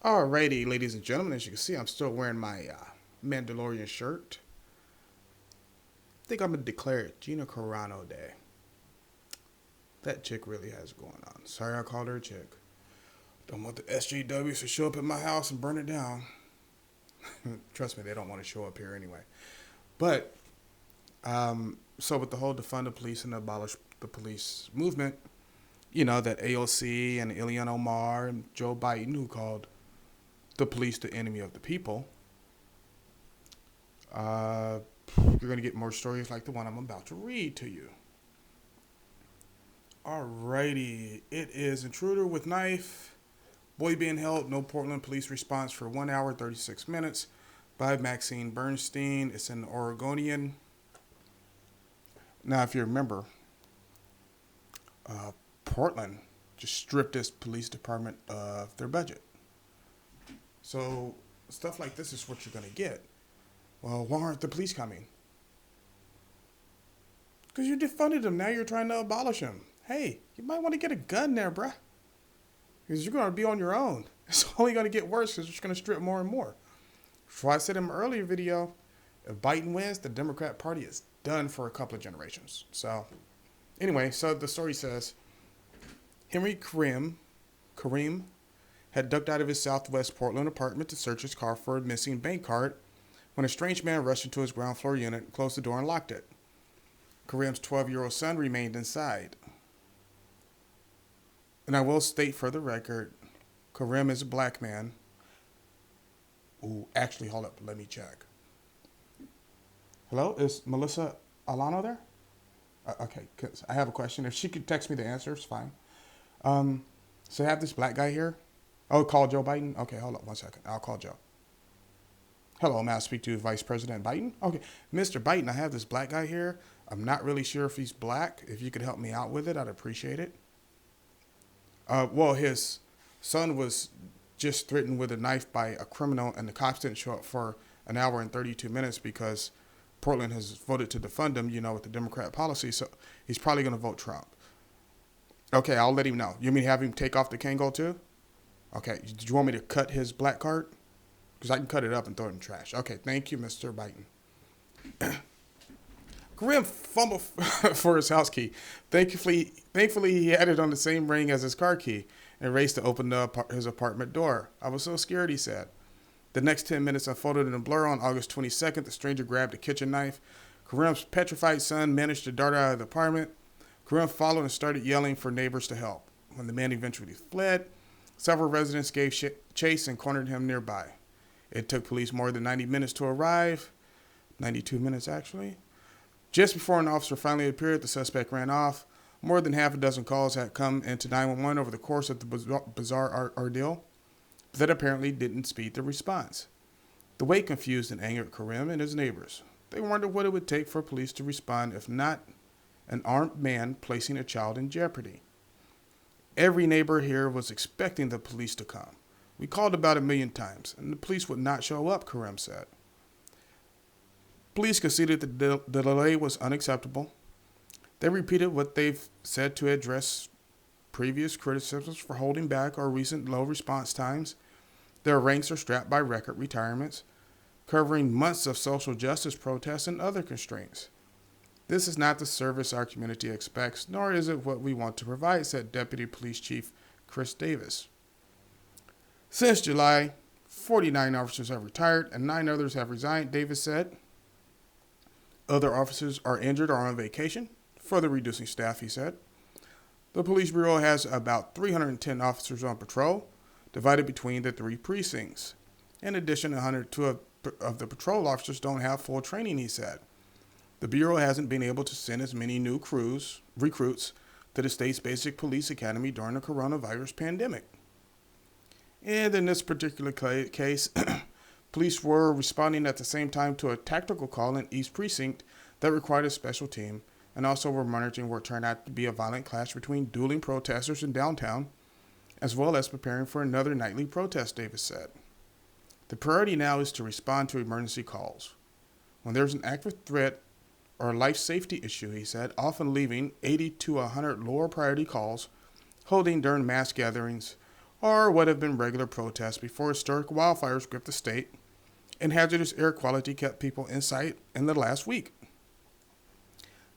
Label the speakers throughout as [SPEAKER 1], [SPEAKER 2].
[SPEAKER 1] Alrighty, ladies and gentlemen, as you can see, I'm still wearing my Mandalorian shirt. I think I'm going to declare it Gina Carano Day. That chick really has it going on. Sorry I called her a chick. Don't want the SJWs to show up at my house and burn it down. Trust me, they don't want to show up here anyway. But, so with the whole defund the police and abolish the police movement, you know, that AOC and Ilhan Omar and Joe Biden, who called the police the enemy of the people, you're going to get more stories like the one I'm about to read to you. Alrighty, it is intruder with knife. Boy being held, no Portland police response for 1 hour, 36 minutes by Maxine Bernstein. It's in the Oregonian. Now, if you remember, Portland just stripped its police department of their budget. So stuff like this is what you're going to get. Well, why aren't the police coming? Because you defunded them. Now you're trying to abolish them. Hey, you might want to get a gun there, bruh. Because you're going to be on your own. It's only going to get worse because you're just going to strip more and more. So I said in my earlier video, if Biden wins, the Democrat Party is done for a couple of generations. So anyway, so the story says, Henry Kareem had ducked out of his southwest Portland apartment to search his car for a missing bank card when a strange man rushed into his ground floor unit, closed the door, and locked it. Kareem's 12-year-old son remained inside. And I will state for the record, Kareem is a black man. Ooh, actually, hold up. Let me check. Hello? Is Melissa Alano there? Okay, because I have a question. If she could text me the answer, it's fine. So I have this black guy here. Oh, call Joe Biden? Okay, hold up 1 second. I'll call Joe. Hello, may I speak to Vice President Biden? Okay, Mr. Biden, I have this black guy here. I'm not really sure if he's black. If you could help me out with it, I'd appreciate it. Well, his son was just threatened with a knife by a criminal, and the cops didn't show up for an hour and 32 minutes because Portland has voted to defund him, you know, with the Democrat policy. So he's probably going to vote Trump. Okay, I'll let him know. You mean have him take off the Kango too? Okay, do you want me to cut his black card? Because I can cut it up and throw it in the trash. Okay, thank you, Mr. Biden. Kareem fumbled for his house key. Thankfully, he had it on the same ring as his car key and raced to open his apartment door. I was so scared, he said. The next 10 minutes unfolded in a blur. On August 22nd, the stranger grabbed a kitchen knife. Kareem's petrified son managed to dart out of the apartment. Kareem followed and started yelling for neighbors to help. When the man eventually fled, several residents gave chase and cornered him nearby. It took police more than 90 minutes to arrive. 92 minutes, actually. Just before an officer finally appeared, the suspect ran off. More than half a dozen calls had come into 911 over the course of the bizarre ordeal, but that apparently didn't speed the response. The wait confused and angered Kareem and his neighbors. They wondered what it would take for police to respond if not an armed man placing a child in jeopardy. Every neighbor here was expecting the police to come. We called about 1 million times, and the police would not show up, Kareem said. Police conceded that the delay was unacceptable. They repeated what they've said to address previous criticisms for holding back or recent low response times. Their ranks are strapped by record retirements, covering months of social justice protests and other constraints. This is not the service our community expects, nor is it what we want to provide, said Deputy Police Chief Chris Davis. Since July, 49 officers have retired and 9 others have resigned, Davis said. Other officers are injured or on vacation, further reducing staff, he said. The police bureau has about 310 officers on patrol, divided between the 3 precincts. In addition, 102 of the patrol officers don't have full training, he said. The bureau hasn't been able to send as many new recruits to the state's basic police academy during the coronavirus pandemic. And in this particular case, police were responding at the same time to a tactical call in East Precinct that required a special team, and also were monitoring what turned out to be a violent clash between dueling protesters in downtown, as well as preparing for another nightly protest, Davis said. The priority now is to respond to emergency calls. When there's an active threat or a life safety issue, he said, often leaving 80 to 100 lower priority calls, holding during mass gatherings, or what have been regular protests before historic wildfires gripped the state and hazardous air quality kept people inside in the last week.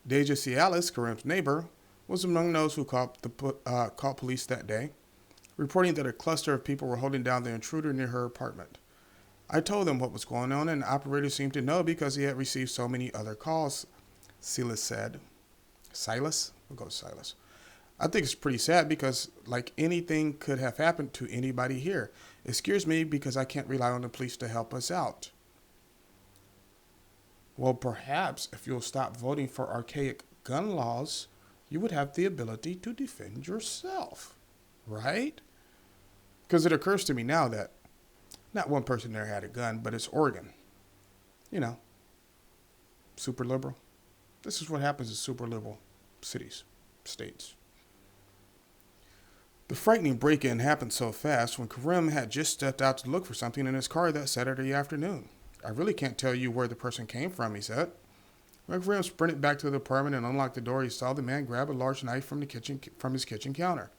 [SPEAKER 1] Deja Cialis, Karim's neighbor, was among those who called police that day, reporting that a cluster of people were holding down the intruder near her apartment. I told them what was going on, and the operator seemed to know because he had received so many other calls, Silas said. Silas? We'll go with Silas. I think it's pretty sad because, like, anything could have happened to anybody here. It scares me because I can't rely on the police to help us out. Well, perhaps if you'll stop voting for archaic gun laws, you would have the ability to defend yourself, right? Because it occurs to me now that not one person there had a gun, but it's Oregon. You know, super liberal. This is what happens in super liberal cities, states. The frightening break-in happened so fast when Karim had just stepped out to look for something in his car that Saturday afternoon. I really can't tell you where the person came from, he said. When Karim sprinted back to the apartment and unlocked the door, he saw the man grab a large knife from his kitchen counter.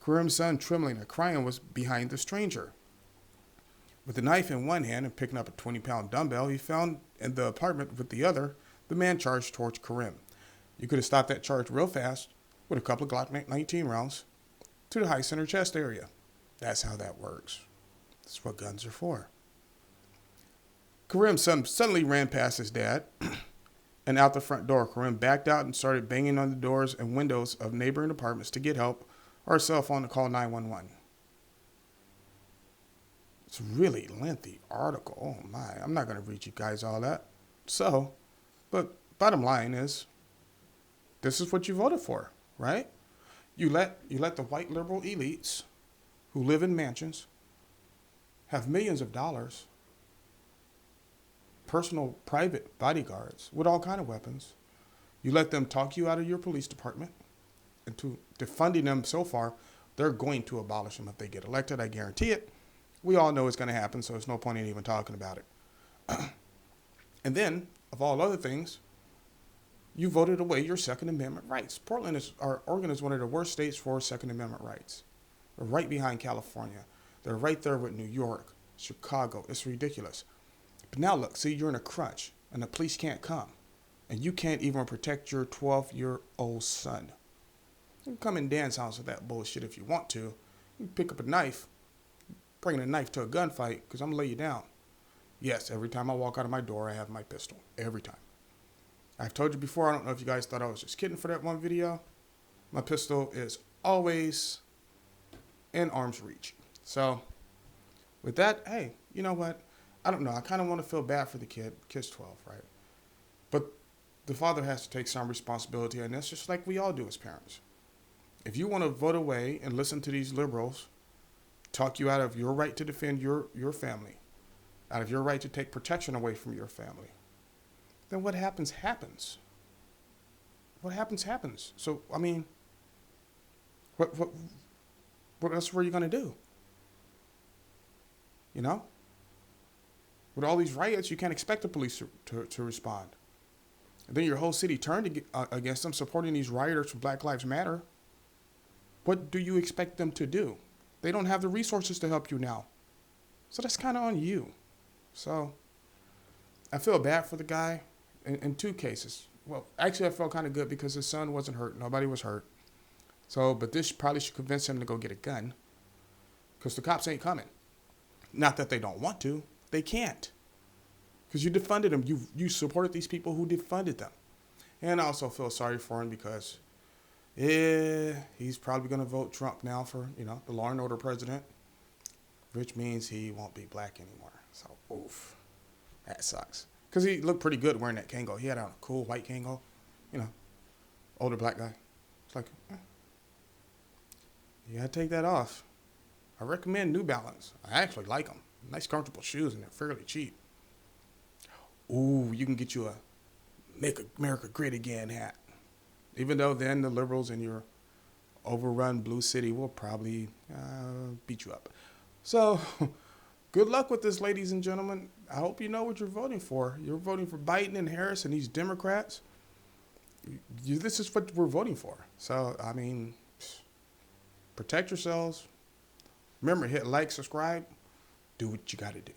[SPEAKER 1] Karim's son, trembling and crying, was behind the stranger. With the knife in one hand and picking up a 20-pound dumbbell he found in the apartment with the other, the man charged towards Karim. You could have stopped that charge real fast with a couple of Glock 19 rounds to the high center chest area. That's how that works. That's what guns are for. Karim's son suddenly ran past his dad and out the front door. Karim backed out and started banging on the doors and windows of neighboring apartments to get help or a cell phone to call 911. It's a really lengthy article. Oh my, I'm not going to read you guys all that. So, but bottom line is, this is what you voted for, right? You let the white liberal elites who live in mansions have millions of dollars, personal private bodyguards with all kind of weapons. You let them talk you out of your police department and to defunding them so far, they're going to abolish them if they get elected. I guarantee it. We all know it's going to happen, so there's no point in even talking about it. And then, of all other things, you voted away your Second Amendment rights. Oregon is one of the worst states for Second Amendment rights. They're right behind California. They're right there with New York, Chicago. It's ridiculous. But now look, see, you're in a crunch, and the police can't come. And you can't even protect your 12-year-old son. You can come and dance house with that bullshit if you want to. You can pick up a knife, bringing a knife to a gunfight, because I'm going to lay you down. Yes, every time I walk out of my door, I have my pistol. Every time. I've told you before, I don't know if you guys thought I was just kidding for that one video. My pistol is always in arm's reach. So, with that, hey, you know what? I don't know. I kind of want to feel bad for the kid. Kid's 12, right? But the father has to take some responsibility on this, just like we all do as parents. If you want to vote away and listen to these liberals talk you out of your right to defend your family, out of your right to take protection away from your family, then what happens, happens. What happens, happens. So, I mean, what else were you going to do? You know? With all these riots, you can't expect the police to respond. And then your whole city turned against them, supporting these rioters for Black Lives Matter. What do you expect them to do? They don't have the resources to help you now. So that's kind of on you. So I feel bad for the guy in two cases. Well, actually, I felt kind of good because his son wasn't hurt. Nobody was hurt. So, but this probably should convince him to go get a gun because the cops ain't coming. Not that they don't want to. They can't. Because you defunded them. You supported these people who defunded them. And I also feel sorry for him because he's probably going to vote Trump now for, the law and order president, which means he won't be black anymore. So, oof. That sucks. Because he looked pretty good wearing that Kango. He had on a cool white Kango. Older black guy. It's like, you got to take that off. I recommend New Balance. I actually like them. Nice, comfortable shoes, and they're fairly cheap. Ooh, you can get you a Make America Great Again hat. Even though then the liberals in your overrun blue city will probably beat you up. So, good luck with this, ladies and gentlemen. I hope you know what you're voting for. You're voting for Biden and Harris and these Democrats. This is what we're voting for. So, I mean, protect yourselves. Remember, hit like, subscribe, do what you got to do.